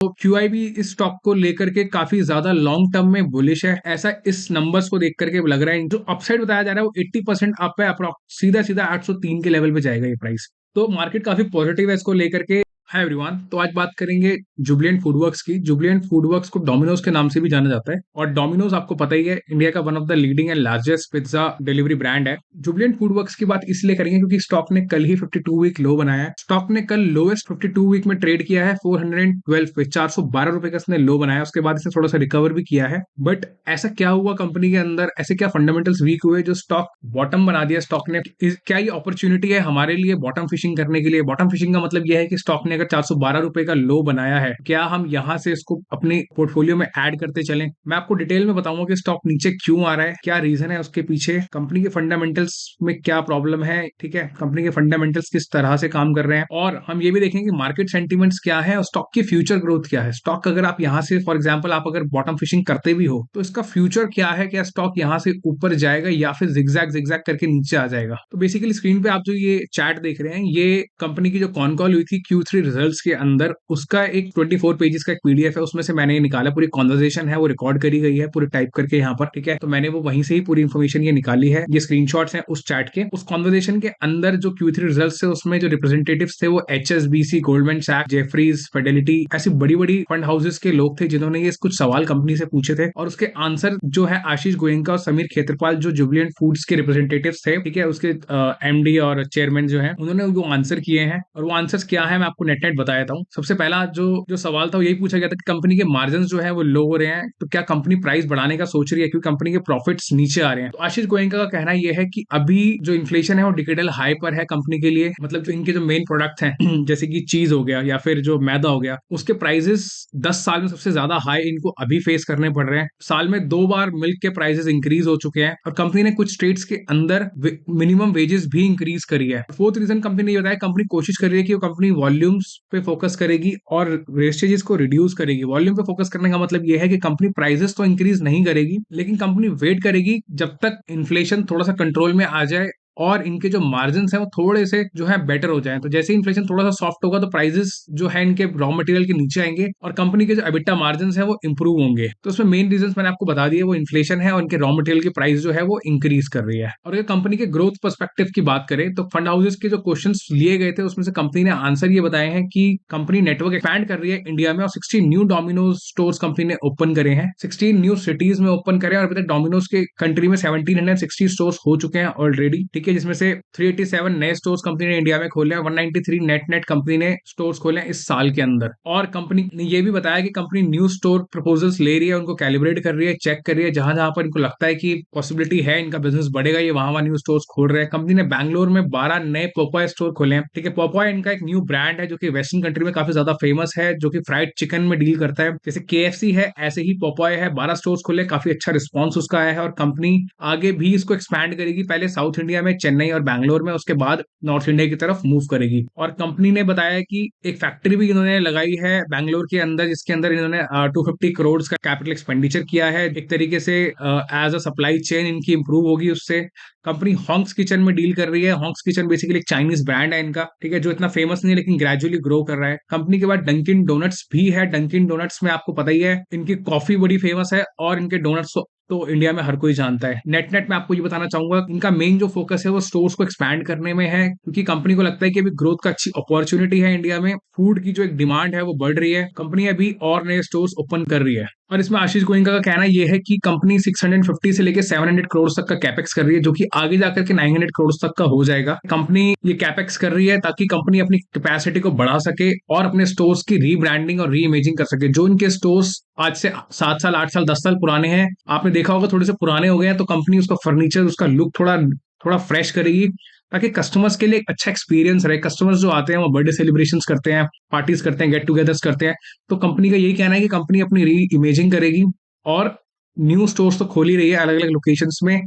तो QIB इस stock को लेकर के काफी ज्यादा लॉन्ग टर्म में बुलिश है, ऐसा इस नंबर्स को देख करके लग रहा है। जो अपसाइड बताया जा रहा है वो 80% अप है, अप्रोक्स सीधा सीधा 803 के लेवल पे जाएगा ये प्राइस। तो मार्केट काफी पॉजिटिव है इसको लेकर के। हाय एवरीवन, तो आज बात करेंगे जुबिलेंट फूडवर्क्स की। जुबिलेंट फूडवर्क्स को डोमिनोज के नाम से भी जाना जाता है, और डोमिनोज आपको पता ही है इंडिया का one of the leading and largest pizza delivery brand है। जुबिलेंट फूडवर्क्स की बात इसलिए करेंगे क्योंकि स्टॉक ने कल ही 52 वीक लो बनाया है। स्टॉक ने कल लोएस्ट 52 वीक में ट्रेड किया है 412 पे, 412 रुपए का इसने लो बनाया। उसके बाद इसने थोड़ा सा रिकवर भी किया है। बट ऐसा क्या हुआ कंपनी के अंदर, ऐसे क्या फंडामेंटल्स वीक हुए जो स्टॉक बॉटम बना दिया स्टॉक ने? क्या ये अपॉर्चुनिटी है हमारे लिए बॉटम फिशिंग करने के लिए? बॉटम फिशिंग का मतलब यह है कि स्टॉक ने अगर 412 रुपए का लो बनाया है, क्या हम यहां से इसको अपने पोर्टफोलियो में ऐड करते चलें? मैं आपको डिटेल में बताऊंगा कि स्टॉक नीचे क्यों आ रहा है, क्या रीजन है उसके पीछे, कंपनी के फंडामेंटल्स में क्या प्रॉब्लम है, ठीक है, कंपनी के फंडामेंटल्स किस तरह से काम कर रहे हैं, और हम ये भी देखेंगे कि मार्केट सेंटीमेंट्स क्या है और स्टॉक की फ्यूचर ग्रोथ क्या है। स्टॉक अगर आप यहां से फॉर एग्जाम्पल आप अगर बॉटम फिशिंग करते भी हो तो इसका फ्यूचर क्या है, क्या स्टॉक यहां से ऊपर जाएगा या फिर जिगजैग जिगजैग करके नीचे आ जाएगा। तो बेसिकली स्क्रीन पे आप जो ये चैट देख रहे हैं, ये कंपनी की जो कॉन कॉल हुई थी Q3 रिजल्ट्स के अंदर, उसका एक 24 पेजेस का एक PDF है, उसमें से मैंने ये निकाला। पूरी कॉन्वर्सेशन है वो रिकॉर्ड करी गई है पूरी टाइप करके यहाँ पर, ठीक है। तो मैंने वो वहीं से ही पूरी इन्फॉर्मेशन ये निकाली है। ये स्क्रीनशॉट्स हैं उस चैट के। उस कॉन्वर्सेशन के अंदर जो Q3 रिजल्ट्स थे उसमें जो रिप्रेजेंटेटिव्स थे वो HSBC, गोल्डमैन सैक्स, जेफरीज, फिडेलिटी, ऐसी बड़ी बड़ी फंड हाउसेस के लोग थे जिन्होंने ये कुछ सवाल कंपनी से पूछे थे, और उसके आंसर जो है आशीष गोयनका और समीर खेत्रपाल जो जुबिलेंट फूड्स के रिप्रेजेंटेटिव्स थे, ठीक है, उसके MD और चेयरमैन जो है, उन्होंने वो आंसर किए हैं। और वो आंसर्स क्या है मैं आपको नेट नेट बता देता हूँ। सबसे पहला जो जो सवाल था वो यही पूछा गया था कि कंपनी के मार्जिन जो है वो लो हो रहे हैं, तो क्या कंपनी प्राइस बढ़ाने का सोच रही है क्योंकि कंपनी के प्रॉफिट्स नीचे आ रहे हैं? तो आशीष गोयनका का कहना यह है कि अभी जो इन्फ्लेशन है वो डिकेडल हाई पर है कंपनी के लिए। मतलब जो इनके जो मेन प्रोडक्ट हैं जैसे कि चीज हो गया या फिर जो मैदा हो गया, उसके प्राइसेस 10 साल में सबसे ज्यादा हाई इनको अभी फेस करने पड़ रहे हैं। साल में 2 बार मिल्क के प्राइसेस इंक्रीज हो चुके हैं, और कंपनी ने कुछ स्टेट्स के अंदर मिनिमम वेजेस भी इंक्रीज करी है। फोर्थ रीजन कंपनी ने बताया, कंपनी कोशिश कर रही है कि वो कंपनी वॉल्यूम्स पे फोकस करेगी और वेस्टेजेस को रिड्यूस करेगी। वॉल्यूम पे फोकस करने का मतलब यह है कि कंपनी प्राइसेस तो इंक्रीज नहीं करेगी, लेकिन कंपनी वेट करेगी जब तक इन्फ्लेशन थोड़ा सा कंट्रोल में आ जाए और इनके जो मार्जिन है वो थोड़े से जो है बेटर हो जाए। तो जैसे इन्फ्लेशन थोड़ा सा सॉफ्ट होगा तो प्राइसेस जो है इनके रॉ मटेरियल के नीचे आएंगे और कंपनी के जो एबिटा मार्जिन है वो इंप्रूव होंगे। तो उसमें मेन रीजन मैंने आपको बता दिए, वो इन्फ्लेशन है और इनके रॉ मटेरियल की प्राइस जो है वो इंक्रीज कर रही है। और अगर कंपनी के ग्रोथ पर्सपेक्टिव की बात करें तो फंड हाउसेस के जो क्वेश्चन लिए गए थे उसमें से कंपनी ने आंसर ये बताए हैं कि कंपनी नेटवर्क एक्सपैंड कर रही है इंडिया में, और 16 न्यू डोमिनोज स्टोर्स कंपनी ने ओपन करे हैं, 16 न्यू सिटीज में ओपन करे, और अभी तक डोमिनोज के कंट्री में 1760 स्टोर्स हो चुके हैं ऑलरेडी, ठीक है, जिसमें से 387 नए स्टोर्स कंपनी ने इंडिया में खोले हैं, 193 नेट कंपनी ने स्टोर्स खोले हैं इस साल के अंदर। और कंपनी ने यह भी बताया कि कंपनी न्यू स्टोर प्रपोजल्स ले रही है, उनको कैलिब्रेट कर रही है, चेक कर रही है, जहां जहां पर इनको लगता है कि पॉसिबिलिटी है इनका बिजनेस बढ़ेगा, ये वहां न्यू स्टोर्स खोल रहे हैं। कंपनी ने बैंगलोर में 12 नए पोपाय स्टोर खोले हैं, ठीक है। पोपाय इनका एक न्यू ब्रांड है जो कि वेस्टर्न कंट्री में काफी ज्यादा फेमस है, जो कि फ्राइड चिकन में डील करता है। जैसे KFC है ऐसे ही पोपाय है, 12 स्टोर्स खोले, काफी अच्छा रिस्पॉन्स उसका आया है, और कंपनी आगे भी इसको एक्सपैंड करेगी, पहले साउथ इंडिया में चेन्नई और बैंगलोर में, उसके बाद नॉर्थ इंडिया की तरफ मूव करेगी। और कंपनी ने बताया कि एक फैक्ट्री भी इन्होंने लगाई है बैंगलोर के अंदर, जिसके अंदर इन्होंने 250 करोड़ का कैपिटल एक्सपेंडिचर किया है। एक तरीके से एज अ सप्लाई चेन इनकी इंप्रूव होगी उससे। कंपनी हॉन्क्स किचन में डील कर रही है। हॉन्क्स किचन बेसिकली एक चाइनीज ब्रांड है इनका, ठीक है, जो इतना फेमस नहीं है लेकिन ग्रेजुअली ग्रो कर रहा है। कंपनी के बाद डंकिन डोनट्स भी है। डंकिन डोनट्स में आपको पता ही है इनकी कॉफी बड़ी फेमस है, और इनके डोनट्स तो इंडिया में हर कोई जानता है। नेट नेट में आपको ये बताना चाहूंगा, इनका मेन जो फोकस है वो स्टोर्स को एक्सपैंड करने में है, क्योंकि कंपनी को लगता है कि अभी ग्रोथ का अच्छी अपॉर्चुनिटी है इंडिया में। फूड की जो एक डिमांड है वो बढ़ रही है, कंपनी अभी और नए स्टोर्स ओपन कर रही है। और इसमें आशीष गोयनका का कहना यह है कि कंपनी 650 से लेकर 700 करोड़ तक का कैपेक्स कर रही है, जो कि आगे जाकर के 900 करोड़ तक का हो जाएगा। कंपनी ये कैपेक्स कर रही है ताकि कंपनी अपनी कैपेसिटी को बढ़ा सके और अपने स्टोर्स की रीब्रांडिंग और री इमेजिंग कर सके। जो इनके स्टोर्स आज से 7 साल 8 साल 10 साल पुराने हैं, आपने देखा होगा थोड़े से पुराने हो गए हैं, तो कंपनी उसका फर्नीचर, उसका लुक थोड़ा थोड़ा फ्रेश करेगी ताकि कस्टमर्स के लिए एक अच्छा एक्सपीरियंस रहे। कस्टमर्स जो आते हैं वो बर्थडे सेलिब्रेशंस करते हैं, पार्टीज करते हैं, गेट टुगेदर्स करते हैं, तो कंपनी का यही कहना है कि कंपनी अपनी री इमेजिंग करेगी और न्यू स्टोर्स तो खोल ही रही है अलग अलग लोकेशंस में।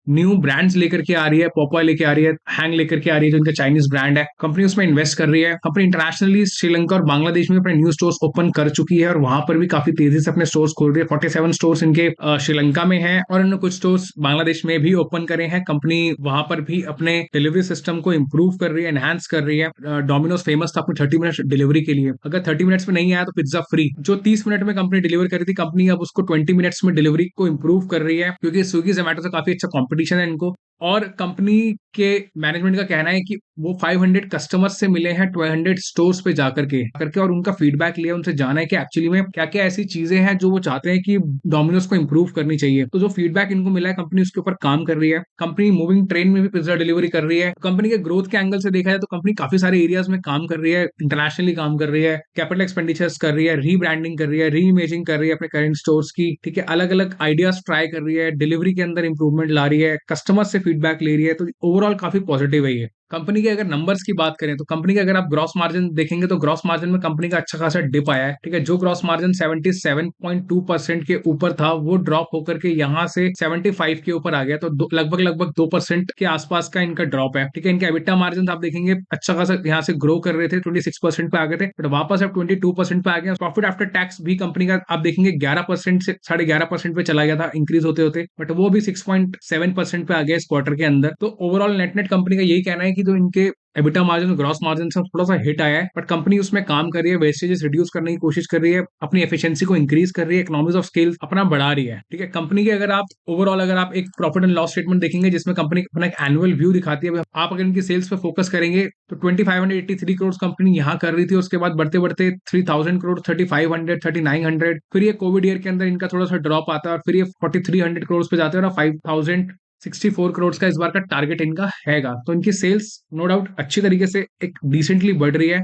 न्यू ब्रांड्स लेकर के आ रही है, पॉपॉय लेके आ रही है, हैंग लेकर के आ रही है जो इनका चाइनीज ब्रांड है। कंपनी उसमें इन्वेस्ट कर रही है। कंपनी इंटरनेशनली श्रीलंका और बांग्लादेश में अपने न्यू स्टोर्स ओपन कर चुकी है और वहां पर भी काफी तेजी से अपने स्टोर्स खोल रही है। 47 स्टोर्स इनके श्रीलंका में है और इन्होंने कुछ स्टोर्स बांग्लादेश में भी ओपन करे हैं। कंपनी वहां पर भी अपने डिलीवरी सिस्टम को इंप्रूव कर रही है, एनहांस कर रही है। डोमिनोज फेमस था अपने 30 मिनट डिलीवरी के लिए। अगर 30 मिनट्स में नहीं आया तो पिज्जा फ्री, जो 30 मिनट में कंपनी डिलीवर कर रही थी, कंपनी अब उसको 20 मिनट्स में डिलीवरी को इंप्रूव कर रही है क्योंकि स्विगी जोमेटो से काफी अच्छा कॉम्पिटिशन है इनको। और कंपनी के मैनेजमेंट का कहना है कि वो 500 कस्टमर्स से मिले हैं 1200 स्टोर्स पे जाकर के और उनका फीडबैक लिया, उनसे जाना है कि एक्चुअली में क्या क्या ऐसी चीजें हैं जो वो चाहते हैं कि डोमिनोज को इंप्रूव करनी चाहिए। तो जो फीडबैक इनको मिला है कंपनी उसके ऊपर काम कर रही है। कंपनी मूविंग ट्रेन में भी पिज्जा डिलीवरी कर रही है। कंपनी के ग्रोथ के एंगल से देखा जाए तो कंपनी काफी सारे एरियाज में काम कर रही है, इंटरनेशनली काम कर रही है, कैपिटल एक्सपेंडिचर्स कर रही है, रीब्रांडिंग कर रही है, री इमेजिंग कर रही है अपने करेंट स्टोर्स की, ठीक है, अलग अलग आइडियाज ट्राई कर रही है, डिलीवरी के अंदर इंप्रूवमेंट ला रही है, कस्टमर से फीडबैक ले रही है। तो ओवरऑल काफी पॉजिटिव है ये। कंपनी के अगर नंबर्स की बात करें तो कंपनी के अगर आप ग्रॉस मार्जिन देखेंगे तो ग्रॉस मार्जिन में कंपनी का अच्छा खासा डिप आया है, ठीक है। जो ग्रॉस मार्जिन 77.2% के ऊपर था वो ड्रॉप होकर के यहाँ से 75 के ऊपर आ गया। तो लगभग लगभग 2% के आसपास का इनका ड्रॉप है, ठीक है। इनके एबिटा मार्जिन आप देखेंगे अच्छा खासा यहाँ से ग्रो कर रहे थे, 26% पे आ गए थे, बट वापस अब 22% पे आ गया। प्रॉफिट आफ्टर टैक्स भी कंपनी का आप देखेंगे 11% से 11.5% पे चला गया था इंक्रीज होते होते, बट वो भी 6.7% पे आ गया इस क्वार्टर के अंदर। तो ओवरऑल नेट नेट कंपनी का यही कहना है कि जो इनके एबिटा मार्जिन ग्रॉस मार्जिन से थोड़ा सा हिट आया है, बट कंपनी उसमें काम कर रही है, वेस्टेजेस रिड्यूस करने की कोशिश कर रही है, अपनी एफिशिएंसी को इंक्रीज कर रही है, इकोनॉमीज ऑफ स्केल अपना बढ़ा रही है, ठीक है। कंपनी के अगर आप ओवरऑल अगर आप एक प्रॉफिट एंड लॉस स्टेटमेंट देखेंगे जिसमें कंपनी अपना एक एनुअल व्यू दिखाती है, आप अगर इनकी सेल्स पे फोकस करेंगे तो 2583 करोड़ कंपनी यहाँ कर रही थी, उसके बाद बढ़ते बढ़ते 3000 करोड़, 3500, 3900, फिर ये कोविड ईयर के अंदर इनका थोड़ा सा ड्रॉप आता है और फिर ये 4300 करोड़ पे जाते हैं और 5064 करोड़ का इस बार का टारगेट इनका हैगा। तो इनकी सेल्स नो डाउट अच्छी तरीके से एक डिसेंटली बढ़ रही है,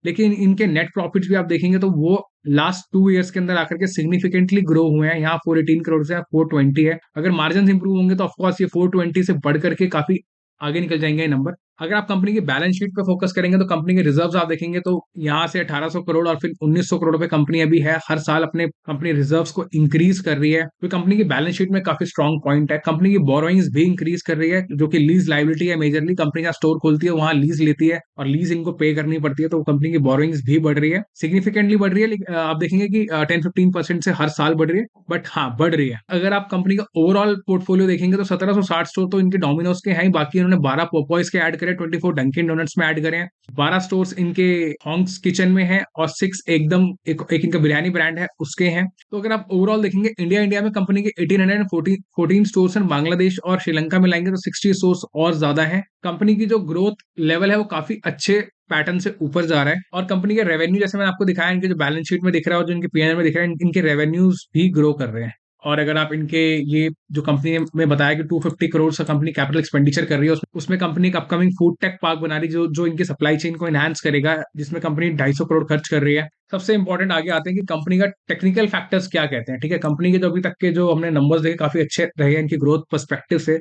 लेकिन इनके नेट प्रॉफिट्स भी आप देखेंगे तो वो लास्ट 2 इयर्स के अंदर आकर के सिग्निफिकेंटली ग्रो हुए हैं। यहाँ 418 करोड़ से 420 है। अगर मार्जिन इंप्रूव होंगे तो ऑफकोर्स ये 420 से बढ़ करके काफी आगे निकल जाएंगे ये नंबर। अगर आप कंपनी की बैलेंस शीट पे फोकस करेंगे तो कंपनी के रिजर्व्स आप देखेंगे तो यहाँ से 1800 करोड़ और फिर 1900 करोड़ पे कंपनी अभी है। हर साल अपने कंपनी रिजर्व्स को इंक्रीज कर रही है, तो कंपनी की बैलेंस शीट में काफी स्ट्रॉन्ग पॉइंट है। कंपनी की बोरोइंग्स भी इंक्रीज कर रही है जो कि लीज लाइबिलिटी है। मेजरली कंपनी जहाँ स्टोर खोलती है वहां लीज लेती है और लीज इनको पे करनी पड़ती है, तो कंपनी की बोरोइंग्स भी बढ़ रही है, सिग्निफिकेंटली बढ़ रही है। आप देखेंगे कि 10-15% से हर साल बढ़ रही है, बट हाँ बढ़ रही है। अगर आप कंपनी का ओवरऑल पोर्टफोलियो देखेंगे तो 1760 स्टोर तो इनके डोमिनोज के हैं ही, बाकी इन्होंने 12 पोपॉइज के ऐड करे, 24 डंकिन डोनट्स में ऐड करें, 12 स्टोर्स इनके हॉन्ग्स किचन में है और 6 एकदम एक इनका बिरयानी ब्रांड है उसके हैं। तो अगर आप ओवरऑल देखेंगे इंडिया में कंपनी के 1814 स्टोर्स हैं, बांग्लादेश और श्रीलंका में लाएंगे तो 60 स्टोर्स और ज्यादा है। कंपनी की जो ग्रोथ लेवल है वो काफी अच्छे पैटर्न से ऊपर जा रहा है और कंपनी के रेवेन्यू जैसे मैंने आपको दिखाया, इनके जो बैलेंस शीट में दिख रहा है और जो इनके पीएनएल में दिख रहा है, इनके रेवेन्यूज भी ग्रो कर रहे हैं। और अगर आप इनके ये जो कंपनी में बताया कि 250 करोड़ का कंपनी कैपिटल एक्सपेंडिचर कर रही है, उसमें कंपनी एक अपकमिंग फूड टेक पार्क बना रही है जो इनकी सप्लाई चेन को एनहांस करेगा, जिसमें कंपनी 250 करोड़ खर्च कर रही है। सबसे इंपॉर्टेंट आगे आते हैं कि कंपनी का टेक्निकल फैक्टर्स क्या कहते हैं, ठीक है। कंपनी के जो अभी तक के जो हमने नंबर्स देखे काफी अच्छे रहे हैं इनकी ग्रोथ पर्सपेक्टिव से,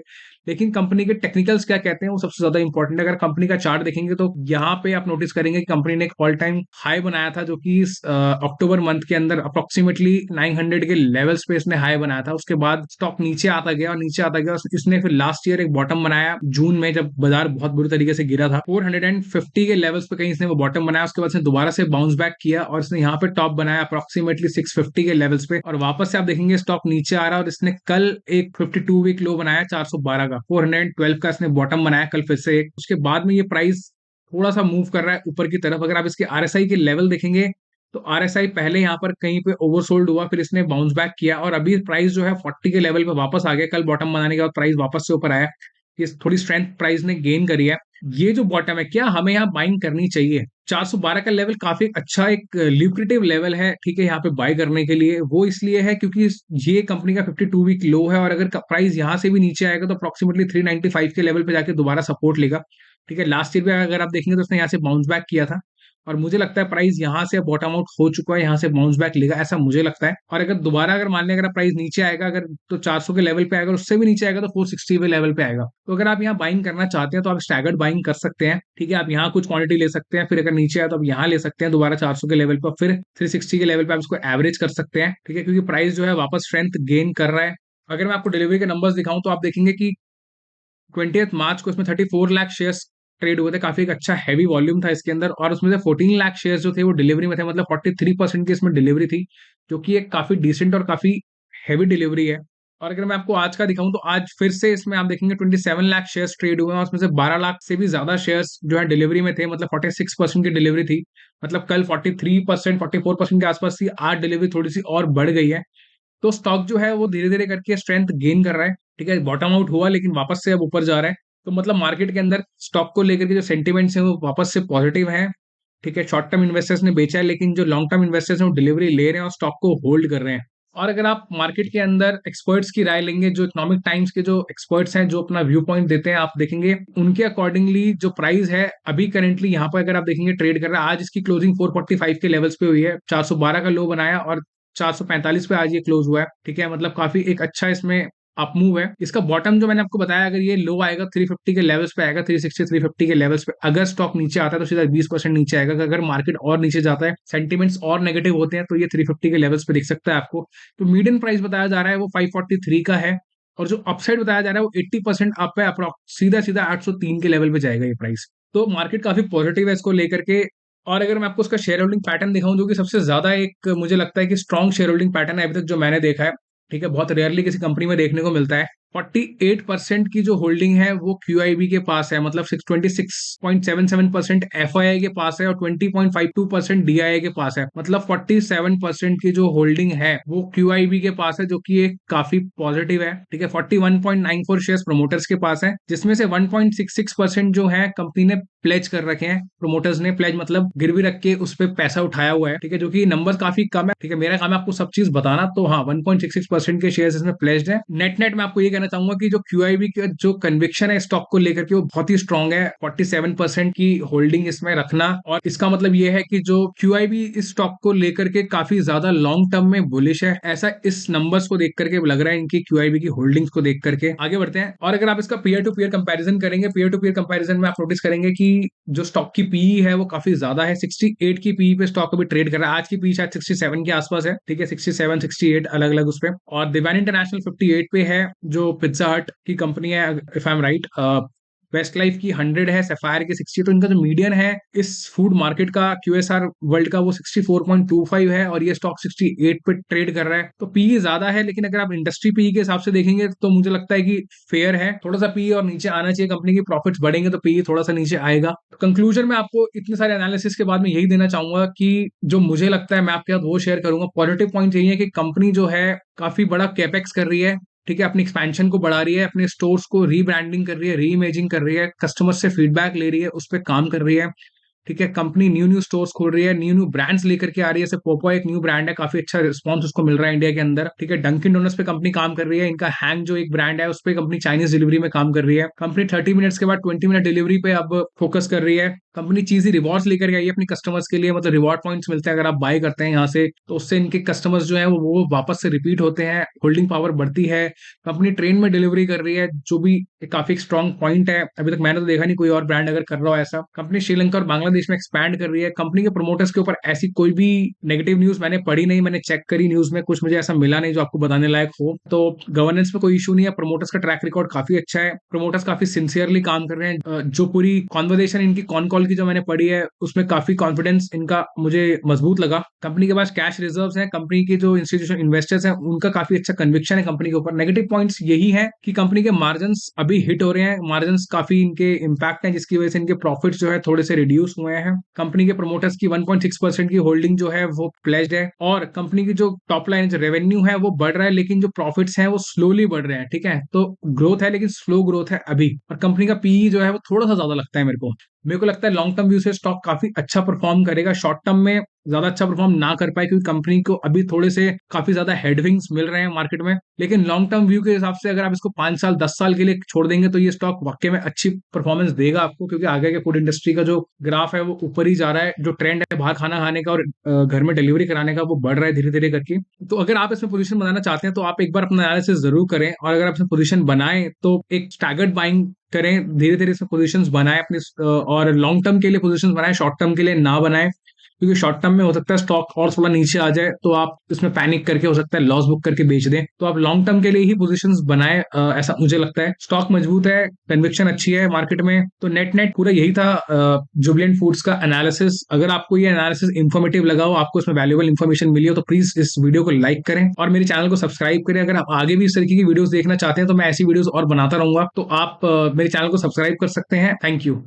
लेकिन कंपनी के टेक्निकल्स क्या कहते हैं वो सबसे ज्यादा इंपॉर्टेंट है। अगर कंपनी का चार्ट देखेंगे तो यहाँ पे आप नोटिस करेंगे कि कंपनी ने एक ऑल टाइम हाई बनाया था जो कि अक्टूबर मंथ के अंदर अप्रोक्सीमेटली 900 के लेवल्स पे इसने हाई बनाया था। उसके बाद स्टॉक नीचे आता गया और नीचे आता गया, इसने फिर लास्ट ईयर एक बॉटम बनाया जून में जब बाजार बहुत बुरी तरीके से गिरा था, 450 के लेवल्स पे कहीं इसने वो बॉटम बनाया। उसके बाद इसने दोबारा से बाउंस बैक किया और इसने यहाँ पे टॉप बनाया अप्रोक्सीमेटली 650 के लेवल्स पे, और वापस से आप देखेंगे स्टॉक नीचे आ रहा है और इसने कल एक 52 वीक लो बनाया 412 का, 412 का इसने बॉटम बनाया कल फिर से एक। उसके बाद में ये प्राइस थोड़ा सा मूव कर रहा है ऊपर की तरफ। अगर आप इसके आरएसआई के लेवल देखेंगे तो आरएसआई पहले यहाँ पर कहीं पे ओवरसोल्ड हुआ, फिर इसने बाउंस बैक किया और अभी प्राइस जो है 40 के लेवल पे वापस आ गया। कल बॉटम बनाने के बाद प्राइस वापस से ऊपर आया, ये थोड़ी स्ट्रेंथ प्राइस ने गेन करी है। ये जो बॉटम है क्या हमें यहाँ बाइंग करनी चाहिए? 412 का लेवल काफी अच्छा एक ल्यूक्रेटिव लेवल है, ठीक है, यहाँ पे बाय करने के लिए। वो इसलिए है क्योंकि ये कंपनी का 52 वीक लो है और अगर प्राइस यहाँ से भी नीचे आएगा तो अप्रोक्सीमेटली 395 के लेवल पे जाके दोबारा सपोर्ट लेगा, ठीक है। लास्ट ईयर भी अगर आप देखेंगे तो उसने यहाँ से बाउंस बैक किया था और मुझे लगता है प्राइस यहाँ से बॉटम आउट हो चुका है, यहाँ से बाउंस बैक लेगा ऐसा मुझे लगता है। और अगर दोबारा अगर मान लें अगर प्राइस नीचे आएगा अगर तो 400 के लेवल पे आएगा, उससे भी नीचे आएगा तो 460 के लेवल पे आएगा। तो अगर आप यहाँ बाइंग करना चाहते हैं तो आप स्टैगर्ड बाइंग कर सकते हैं, ठीक है। आप यहाँ कुछ क्वांटिटी ले सकते हैं, फिर अगर नीचे आए तो आप यहाँ ले सकते हैं दोबारा 400 के लेवल पर, फिर 360 के लेवल पे आप इसको एवरेज कर सकते हैं, ठीक है, क्योंकि प्राइस जो है वापस स्ट्रेंथ गेन कर रहा है। अगर मैं आपको डिलीवरी के नंबर्स दिखाऊं तो आप देखेंगे कि 20 मार्च को इसमें 34 लाख शेयर्स ट्रेड हुए थे। काफी एक अच्छा हैवी वॉल्यूम था इसके अंदर, और उसमें से 14 लाख शेयर्स जो थे वो डिलीवरी में थे, मतलब 43% की इसमें डिलीवरी थी, जो कि एक काफी डिसेंट और काफी हैवी डिलीवरी है। और अगर मैं आपको आज का दिखाऊं तो आज फिर से इसमें आप देखेंगे 27 लाख शेयर्स ट्रेड हुए हैं, और उसमें से 12 लाख से भी ज्यादा शेयर्स जो है डिलीवरी में थे, मतलब 46% की डिलीवरी थी। मतलब कल 43%, 44% के आसपास थी, आज डिलीवरी थोड़ी सी और बढ़ गई है। तो स्टॉक जो है वो धीरे धीरे करके स्ट्रेंथ गेन कर रहा है। ठीक है, बॉटम आउट हुआ लेकिन वापस से अब ऊपर जा रहा है। तो मतलब मार्केट के अंदर स्टॉक को लेकर के जो सेंटिमेंट्स हैं वो वापस से पॉजिटिव हैं। ठीक है, शॉर्ट टर्म इन्वेस्टर्स ने बेचा है, लेकिन जो लॉन्ग टर्म इन्वेस्टर्स हैं वो डिलीवरी ले रहे हैं और स्टॉक को होल्ड कर रहे हैं। और अगर आप मार्केट के अंदर एक्सपर्ट्स की राय लेंगे, जो इकोनॉमिक टाइम्स के जो एक्सपर्ट्स हैं जो अपना व्यू पॉइंट देते हैं, आप देखेंगे उनके अकॉर्डिंगली जो प्राइस है अभी करेंटली यहाँ पर अगर आप देखेंगे ट्रेड कर रहा है। आज इसकी क्लोजिंग 445 के लेवल्स पे हुई है, 412 का लो बनाया और 445 पे आज ये क्लोज हुआ है। ठीक है, मतलब काफी एक अच्छा इसमें अप मूव है। इसका बॉटम जो मैंने आपको बताया, अगर ये लो आएगा 350 के लेवल्स पे आएगा, 360 350 के लेवल्स पे अगर स्टॉक नीचे आता है तो सीधा 20% नीचे आएगा। अगर मार्केट और नीचे जाता है, सेंटिमेंट्स और नेगेटिव होते हैं, तो ये 350 के लेवल्स पे दिख सकता है आपको। तो मीडियन प्राइस बताया जा रहा है वो 543 का है, और जो अपसाइड बताया जा रहा है वो 80% अप है, अप्रोक्स सीधा सीधा 803 के लेवल पे जाएगा ये प्राइस। तो मार्केट काफी पॉजिटिव है इसको लेकर के। और अगर मैं आपको उसका शेयर होल्डिंग पैटर्न दिखाऊं, जो कि सबसे ज्यादा एक मुझे लगता है कि स्ट्रॉन्ग शेयर होल्डिंग पैटर्न है अभी तक जो मैंने देखा है। ठीक है, बहुत रेयरली किसी कंपनी में देखने को मिलता है। 48% की जो होल्डिंग है वो QIB के पास है, मतलब 26.77% FII के पास है, और 20.52% DII के पास है। मतलब 47% की जो होल्डिंग है वो QIB के पास है, जो कि एक काफी पॉजिटिव है। ठीक है, 41.94 शेयर्स प्रोमोटर्स के पास है, जिसमें से 1.66% जो है कंपनी ने प्लेज कर रखे हैं। प्रोमोटर्स ने प्लेज मतलब गिरवी रख के उस पर पैसा उठाया हुआ है। ठीक है, जो कि नंबर काफी कम है। ठीक है, मेरा काम है आपको सब चीज बताना। तो हाँ, 1.66% के शेयर्स इसमें प्लेज्ड है। नेट नेट मैं आपको ये कहना चाहूंगा कि जो QIB का जो कन्विक्शन है स्टॉक को लेकर के वो बहुत ही स्ट्रांग है। 47% की होल्डिंग इसमें रखना, और इसका मतलब ये है कि जो QIB इस स्टॉक को लेकर के काफी ज्यादा लॉन्ग टर्म में बुलिश है, ऐसा इस नंबर्स को देख करके लग रहा है, इनकी QIB की होल्डिंग्स को देख करके। आगे बढ़ते हैं, और अगर आप इसका पीयर टू पीयर कंपैरिजन करेंगे, पीयर टू पीयर कंपैरिजन में आप नोटिस करेंगे कि जो स्टॉक की पीई है वो काफी ज्यादा है। 68 की पीई पे स्टॉक अभी ट्रेड कर रहा है। आज की पीई शायद 67 के आसपास है। ठीक है, 67 68 अलग अलग उस पे। और दिवान इंटरनेशनल 58 पे है, जो पिज्जा हट की कंपनी है if I am right. Westlife की 100 है, सफायर की 60। तो इनका जो मीडियन है इस फूड मार्केट का QSR वर्ल्ड का वो 64.25 है, और ये स्टॉक 68 पे ट्रेड कर रहा है। तो पीई ज्यादा है, लेकिन अगर आप इंडस्ट्री पीई के हिसाब से देखेंगे तो मुझे लगता है कि फेयर है। थोड़ा सा पीई और नीचे आना चाहिए, कंपनी की प्रॉफिट्स बढ़ेंगे तो पीई थोड़ा सा नीचे आएगा। तो कंक्लूजन में आपको इतने सारे एनालिसिस के बाद में यही देना चाहूंगा कि जो मुझे लगता है मैं आपके साथ वो शेयर करूंगा। पॉजिटिव पॉइंट यही है कि कंपनी जो है काफी बड़ा कैपेक्स कर रही है। ठीक है, अपनी एक्सपेंशन को बढ़ा रही है, अपने स्टोर्स को रीब्रांडिंग कर रही है, री इमेजिंग कर रही है, कस्टमर से फीडबैक ले रही है, उस पर काम कर रही है। ठीक है, कंपनी न्यू न्यू स्टोर्स खोल रही है, न्यू न्यू ब्रांड्स लेकर के आ रही है। जैसे पोपो एक न्यू ब्रांड है, काफी अच्छा रिस्पॉन्स उसको मिल रहा है इंडिया के अंदर। ठीक है, डंकिन डोनट्स पे कंपनी काम कर रही है। इनका हैंग जो एक ब्रांड है उस पर कंपनी चाइनीज डिलीवरी में काम कर रही है। कंपनी 30 मिनट्स के बाद 20 मिनट डिलीवरी पे अब फोकस कर रही है। कंपनी चीजी रिवॉर्ड्स लेकर के आई है अपनी कस्टमर्स के लिए, मतलब रिवॉर्ड पॉइंट्स मिलते हैं अगर आप बाय करते हैं यहाँ से, तो उससे इनके कस्टमर्स जो है वो वापस से रिपीट होते हैं, होल्डिंग पावर बढ़ती है। कंपनी ट्रेन में डिलीवरी कर रही है, जो भी एक काफी स्ट्रॉन्ग पॉइंट है। अभी तक मैंने तो देखा नहीं कोई और ब्रांड अगर कर रहा हो ऐसा। कंपनी श्रीलंका और बांग्लादेश में एक्सपैंड कर रही है। कंपनी के प्रोमोटर्स के ऊपर ऐसी कोई भी नेगेटिव न्यूज मैंने पढ़ी नहीं, मैंने चेक करी न्यूज में, कुछ मुझे ऐसा मिला नहीं जो आपको बताने लायक हो। तो गवर्नेंस में कोई इशू नहीं है, प्रोमोटर्स का ट्रैक रिकॉर्ड काफी अच्छा है, प्रोमोटर्स काफी सिंसियरली काम कर रहे हैं। जो पूरी कॉन्वर्सेशन इनकी कॉन कॉल की जो मैंने पढ़ी है उसमें काफी कॉन्फिडेंस इनका मुझे मजबूत लगा। कंपनी के पास कैश रिजर्व्स हैं, कंपनी के जो इंस्टीट्यूशन इन्वेस्टर्स हैं उनका काफी अच्छा कन्विक्शन है कंपनी के ऊपर। नेगेटिव पॉइंट्स यही है कि कंपनी के मार्जिन्स अभी हिट हो रहे हैं, मार्जिन्स काफी इनके इम्पैक्ट हैं, जिसकी वजह से इनके प्रॉफिट्स जो है थोड़े से रिड्यूस हुए हैं। कंपनी के प्रोमोटर्स की 1.6% की होल्डिंग जो है वो प्लेज्ड है, और कंपनी की जो टॉप लाइन जो रेवेन्यू है वो बढ़ रहा है, लेकिन जो प्रॉफिट्स हैं वो स्लोली बढ़ रहे हैं। ठीक है, तो ग्रोथ है लेकिन स्लो ग्रोथ है अभी। और कंपनी का पीई जो है वो थोड़ा सा ज्यादा लगता है मेरे को लगता है लॉन्ग टर्म व्यू से स्टॉक काफी अच्छा परफॉर्म करेगा। शॉर्ट टर्म में ज्यादा अच्छा परफॉर्म ना कर पाए, क्योंकि कंपनी को अभी थोड़े से काफी ज्यादा हेडविंग्स मिल रहे हैं मार्केट में। लेकिन लॉन्ग टर्म व्यू के हिसाब से अगर आप इसको 5 साल 10 साल के लिए छोड़ देंगे तो ये स्टॉक वाकई में अच्छी परफॉर्मेंस देगा आपको, क्योंकि आगे के फूड इंडस्ट्री का जो ग्राफ है वो ऊपर ही जा रहा है। जो ट्रेंड है बाहर खाना खाने का और घर में डिलीवरी कराने का वो बढ़ रहा है धीरे धीरे करके। तो अगर आप इसमें पोजीशन बनाना चाहते हैं तो आप एक बार अपना एनालिसिस जरूर करें, और अगर आप इसमें पोजीशन बनाएं तो एक स्टैगर्ड बाइंग करें, धीरे धीरे इसमें पोजीशंस बनाएं अपने, और लॉन्ग टर्म के लिए पोजीशंस बनाएं, शॉर्ट टर्म के लिए ना बनाएं। क्योंकि शॉर्ट टर्म में हो सकता है स्टॉक और थोड़ा नीचे आ जाए तो आप इसमें पैनिक करके हो सकता है लॉस बुक करके बेच दें। तो आप लॉन्ग टर्म के लिए ही पोजीशंस बनाए, ऐसा मुझे लगता है। स्टॉक मजबूत है, कन्विक्शन अच्छी है मार्केट में। तो नेट नेट पूरा यही था जुबिलेंट फूड्स का एनालिसिस। अगर आपको ये एनालिसिस इन्फॉर्मेटिव लगा हो, आपको इसमें वैल्यूएबल इन्फॉर्मेशन मिली हो, तो प्लीज इस वीडियो को लाइक करें और मेरे चैनल को सब्सक्राइब करें। अगर आप आगे भी इस तरीके की वीडियोस देखना चाहते हैं तो मैं ऐसी वीडियोस और बनाता रहूंगा, तो आप मेरे चैनल को सब्सक्राइब कर सकते हैं। Thank you.